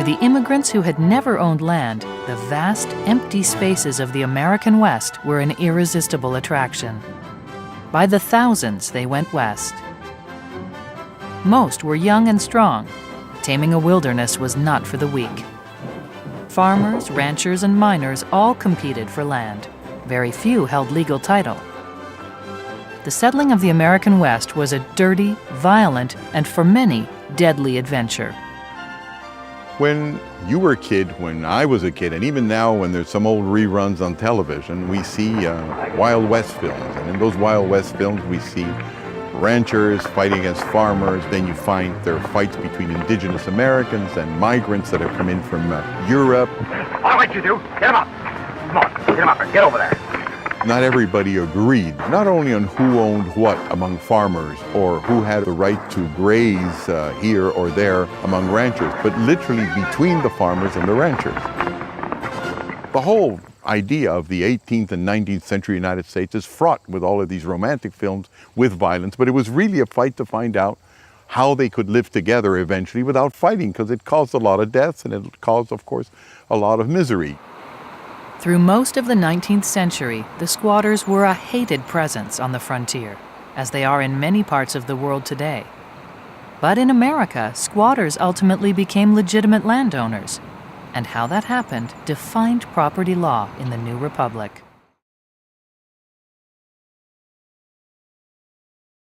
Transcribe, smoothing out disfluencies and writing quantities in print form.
the immigrants who had never owned land, the vast, empty spaces of the American West were an irresistible attraction. By the thousands, they went west. Most were young and strong. Taming a wilderness was not for the weak. Farmers, ranchers, and miners all competed for land. Very few held legal title. The settling of the American West was a dirty, violent, and for many, deadly adventure. When you were a kid, when I was a kid, and even now when there's some old reruns on television, we see Wild West films. And in those Wild West films, we see ranchers fighting against farmers. Then you find there are fights between indigenous Americans and migrants that have come in from Europe. All right, you do. Get him up. Come on, get him up and get over there. Not everybody agreed, not only on who owned what among farmers or who had the right to graze here or there among ranchers, but literally between the farmers and the ranchers. The whole idea of the 18th and 19th century United States is fraught with all of these romantic films with violence, but it was really a fight to find out how they could live together eventually without fighting, because it caused a lot of deaths and it caused, of course, a lot of misery. Through most of the 19th century, the squatters were a hated presence on the frontier, as they are in many parts of the world today. But in America, squatters ultimately became legitimate landowners, and how that happened defined property law in the new republic.